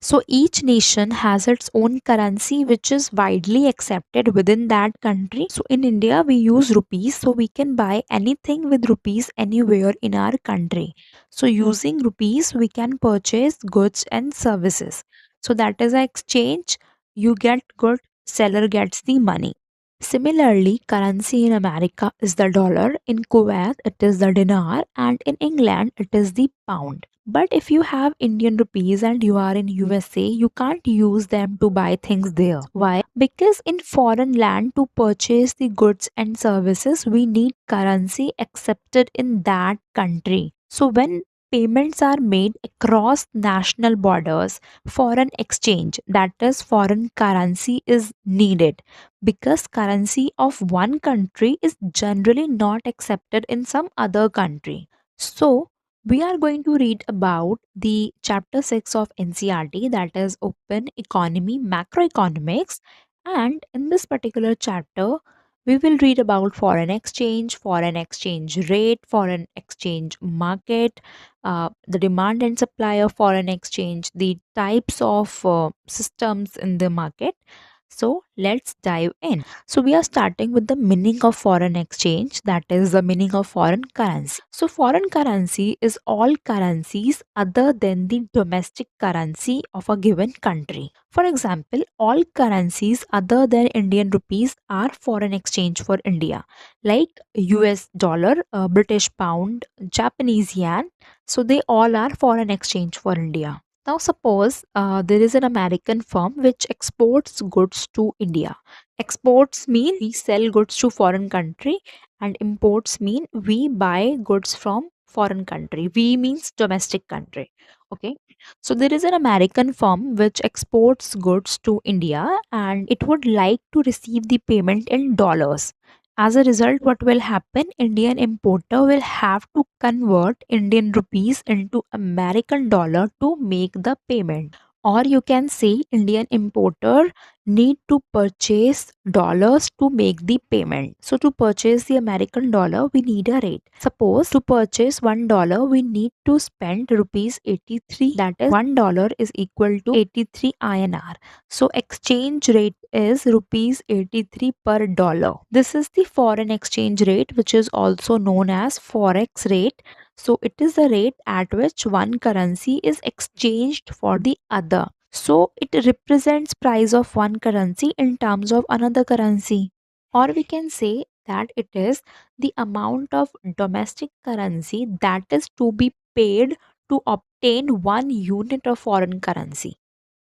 So each nation has its own currency which is widely accepted within that country. So in India we use rupees, so we can buy anything with rupees anywhere in our country. So using rupees we can purchase goods and services. So that is an exchange. You get good, seller gets the money. Similarly, currency in America is the dollar, in Kuwait it is the dinar, and in England it is the pound. But if you have Indian rupees and you are in USA, you can't use them to buy things there. Why? Because in foreign land to purchase the goods and services, we need currency accepted in that country. So when payments are made across national borders, foreign exchange, that is foreign currency, is needed, because currency of one country is generally not accepted in some other country. So we are going to read about the chapter 6 of NCERT, that is Open Economy Macroeconomics. And in this particular chapter, we will read about foreign exchange rate, foreign exchange market, the demand and supply of foreign exchange, the types of systems in the market. So let's dive in. So we are starting with the meaning of foreign exchange, that is the meaning of foreign currency. So foreign currency is all currencies other than the domestic currency of a given country. For example, all currencies other than Indian rupees are foreign exchange for India, like US dollar, British pound, Japanese yen. So they all are foreign exchange for India. Now, suppose there is an American firm which exports goods to India. Exports mean we sell goods to foreign country, and imports mean we buy goods from foreign country. We means domestic country. Okay. So there is an American firm which exports goods to India and it would like to receive the payment in dollars. As a result, what will happen? Indian importer will have to convert Indian rupees into American dollar to make the payment. Or you can say Indian importer need to purchase dollars to make the payment. So to purchase the American dollar, we need a rate. Suppose to purchase $1, we need to spend rupees 83. That is $1 is equal to 83 INR. So exchange rate is rupees 83 per dollar. This is the foreign exchange rate, which is also known as Forex rate. So it is the rate at which one currency is exchanged for the other. So it represents price of one currency in terms of another currency. Or we can say that it is the amount of domestic currency that is to be paid to obtain one unit of foreign currency.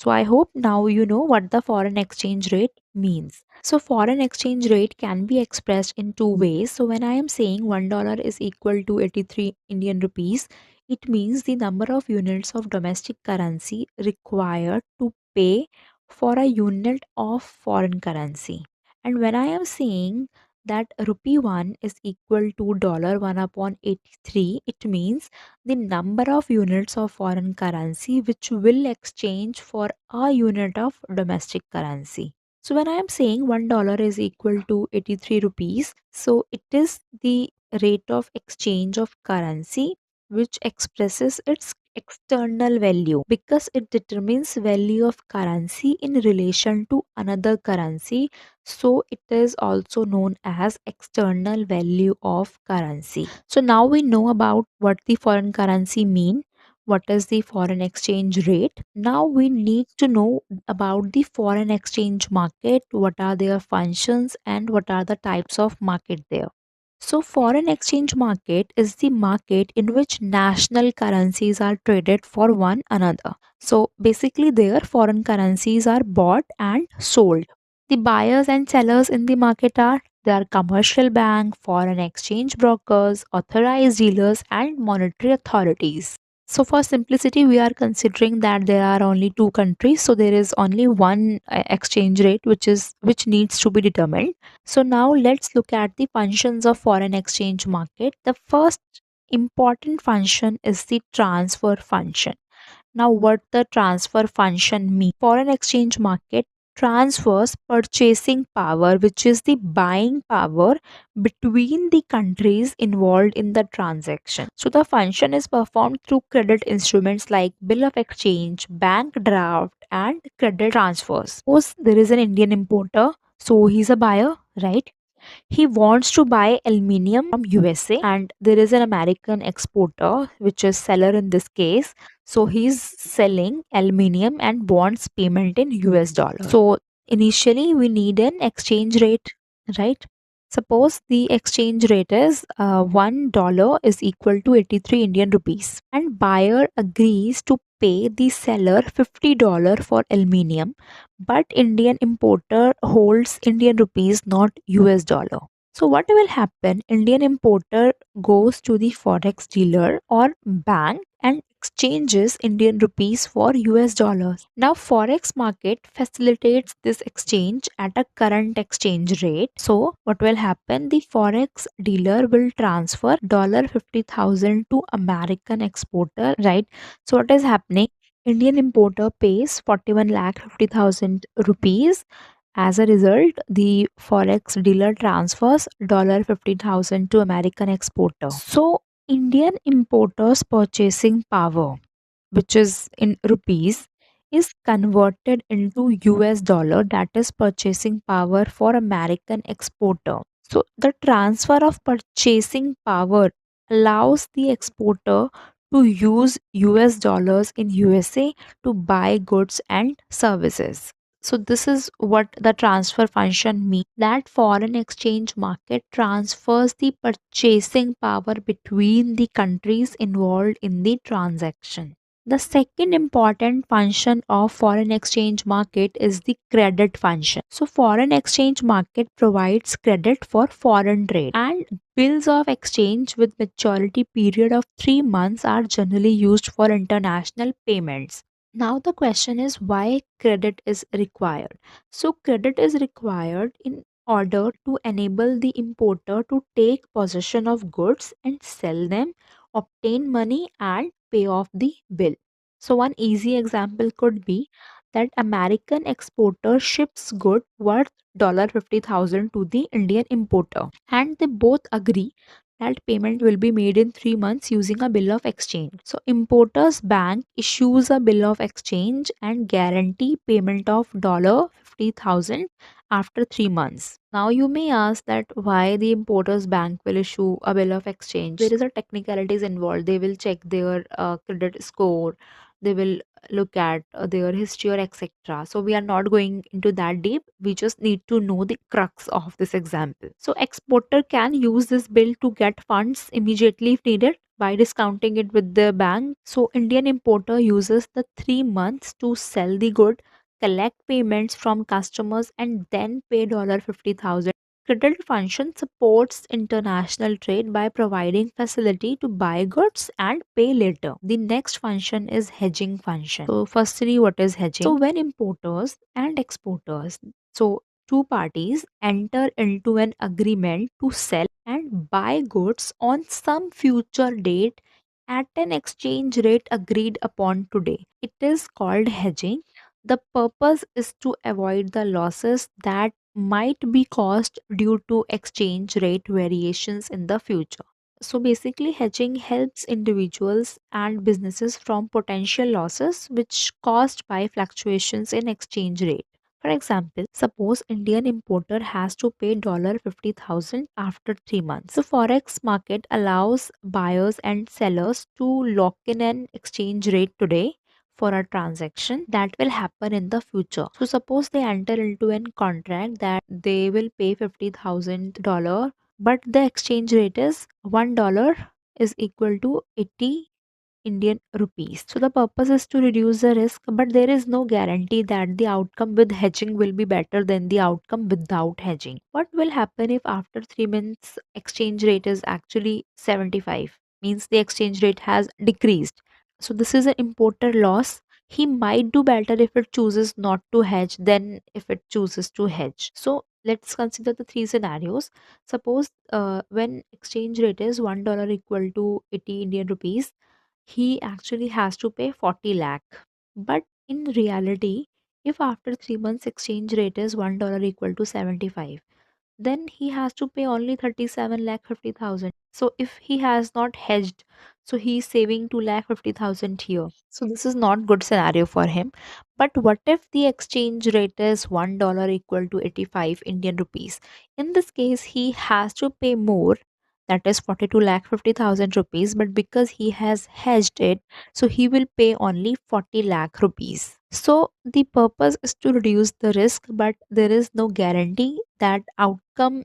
So I hope now you know what the foreign exchange rate means. So foreign exchange rate can be expressed in two ways. So when I am saying $1 is equal to 83 Indian rupees, it means the number of units of domestic currency required to pay for a unit of foreign currency. And when I am saying that rupee 1 is equal to dollar 1 upon 83, it means the number of units of foreign currency which will exchange for a unit of domestic currency. So when I am saying $1 is equal to 83 rupees, so it is the rate of exchange of currency which expresses its external value, because it determines value of currency in relation to another currency. So it is also known as external value of currency. So now we know about what the foreign currency mean, what is the foreign exchange rate. Now we need to know about the foreign exchange market, what are their functions and what are the types of market there. So foreign exchange market is the market in which national currencies are traded for one another. So basically there foreign currencies are bought and sold. The buyers and sellers in the market are there are commercial bank, foreign exchange brokers, authorized dealers and monetary authorities. So for simplicity, we are considering that there are only two countries. So there is only one exchange rate which needs to be determined. So now let's look at the functions of foreign exchange market. The first important function is the transfer function. Now what the transfer function means? Foreign exchange market transfers purchasing power, which is the buying power between the countries involved in the transaction. So the function is performed through credit instruments like bill of exchange, bank draft, and credit transfers. Suppose there is an Indian importer, so he's a buyer, right? He wants to buy aluminium from USA, and there is an American exporter, which is seller in this case. So he's selling aluminium and wants payment in US dollar. So initially we need an exchange rate, right? Suppose the exchange rate is $1 is equal to 83 Indian rupees, and buyer agrees to pay the seller $50 for aluminium, but Indian importer holds Indian rupees, not US dollar. So what will happen? Indian importer goes to the forex dealer or bank and exchanges Indian rupees for US dollars. Now forex market facilitates this exchange at a current exchange rate. So what will happen? The forex dealer will transfer $50,000 to American exporter, right? So what is happening? Indian importer pays 41 lakh 50,000 rupees. As a result, the forex dealer transfers $50,000 to American exporter. So Indian importers purchasing power, which is in rupees, is converted into US dollar, that is purchasing power for American exporter. So the transfer of purchasing power allows the exporter to use US dollars in USA to buy goods and services. So this is what the transfer function means, that foreign exchange market transfers the purchasing power between the countries involved in the transaction. The second important function of foreign exchange market is the credit function. So foreign exchange market provides credit for foreign trade, and bills of exchange with maturity period of 3 months are generally used for international payments. Now the question is why credit is required. So credit is required in order to enable the importer to take possession of goods and sell them, obtain money and pay off the bill. So one easy example could be that American exporter ships good worth $50,000 to the Indian importer, and they both agree that payment will be made in 3 months using a bill of exchange. So importer's bank issues a bill of exchange and guarantee payment of $50,000 after 3 months. Now you may ask that why the importer's bank will issue a bill of exchange. There is a technicalities involved. They will check their credit score. They will look at their history or etc. So we are not going into that deep. We just need to know the crux of this example. So exporter can use this bill to get funds immediately if needed by discounting it with the bank. So Indian importer uses the 3 months to sell the good, collect payments from customers and then pay $50,000. Credit function supports international trade by providing facility to buy goods and pay later. The next function is hedging function. So firstly, what is hedging? So when importers and exporters, so two parties enter into an agreement to sell and buy goods on some future date at an exchange rate agreed upon today, it is called hedging. The purpose is to avoid the losses that might be caused due to exchange rate variations in the future. So basically, hedging helps individuals and businesses from potential losses which caused by fluctuations in exchange rate. For example, suppose Indian importer has to pay $50,000 after 3 months. The forex market allows buyers and sellers to lock in an exchange rate today for a transaction that will happen in the future. So suppose they enter into a contract that they will pay $50,000, but the exchange rate is $1 is equal to 80 Indian rupees. So the purpose is to reduce the risk, but there is no guarantee that the outcome with hedging will be better than the outcome without hedging. What will happen if after 3 months exchange rate is actually 75? Means the exchange rate has decreased. So this is an importer loss. He might do better if it chooses not to hedge than if it chooses to hedge. So let's consider the three scenarios. Suppose when exchange rate is $1 equal to 80 Indian rupees, he actually has to pay 40 lakh. But in reality, If after 3 months exchange rate is $1 equal to 75, then he has to pay only 37 lakh 50,000. So if he has not hedged, so he is saving 2 lakh 50,000 here. So this is not good scenario for him. But what if the exchange rate is $1 equal to 85 Indian rupees? In this case, he has to pay more, that is 42 lakh 50,000 rupees, but because he has hedged it, so he will pay only 40 lakh rupees. So the purpose is to reduce the risk, but there is no guarantee that outcome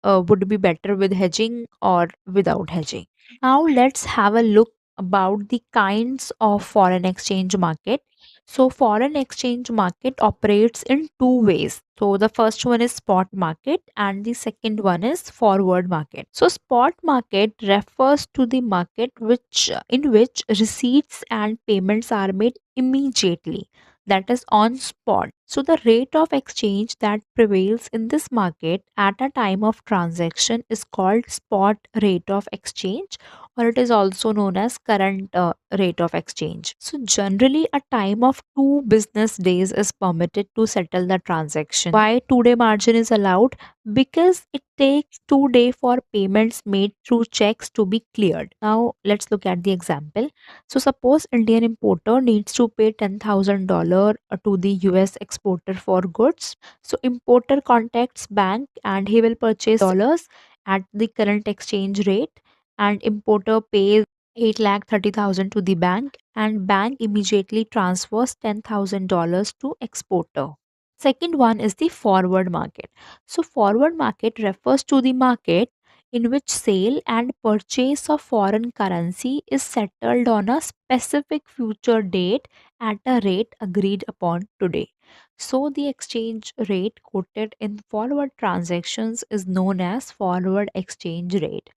would be better with hedging or without hedging. Now let's have a look about the kinds of foreign exchange market. So foreign exchange market operates in two ways. So the first one is spot market and the second one is forward market. So spot market refers to the market which in which receipts and payments are made immediately, that is on spot. So the rate of exchange that prevails in this market at a time of transaction is called spot rate of exchange, or it is also known as current rate of exchange. So generally a time of 2 business days is permitted to settle the transaction. Why 2 day margin is allowed? Because it takes 2 days for payments made through checks to be cleared. Now let's look at the example. So suppose Indian importer needs to pay $10,000 to the US exporter for goods. So importer contacts bank and he will purchase dollars at the current exchange rate, and importer pays 8 lakh 30,000 to the bank, and bank immediately transfers $10,000 to exporter. Second one is the forward market. So forward market refers to the market in which sale and purchase of foreign currency is settled on a specific future date at a rate agreed upon today. So the exchange rate quoted in forward transactions is known as forward exchange rate.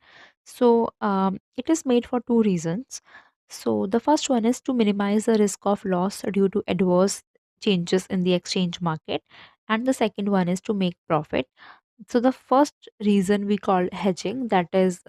So it is made for two reasons. So the first one is to minimize the risk of loss due to adverse changes in the exchange market, and the second one is to make profit. So the first reason we call hedging, that is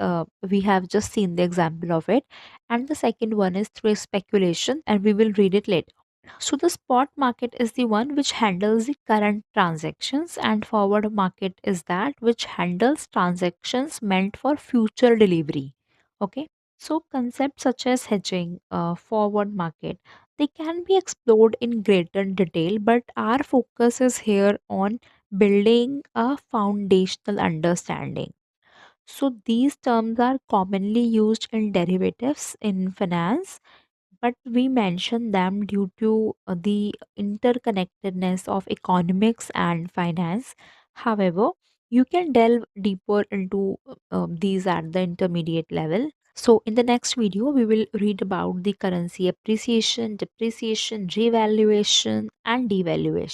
we have just seen the example of it, and the second one is through speculation, and we will read it later. So the spot market is the one which handles the current transactions, and forward market is that which handles transactions meant for future delivery. Okay. So concepts such as hedging, forward market, they can be explored in greater detail, but our focus is here on building a foundational understanding. So these terms are commonly used in derivatives in finance, but we mention them due to the interconnectedness of economics and finance. However, you can delve deeper into these at the intermediate level. So, in the next video, we will read about the currency appreciation, depreciation, revaluation, and devaluation.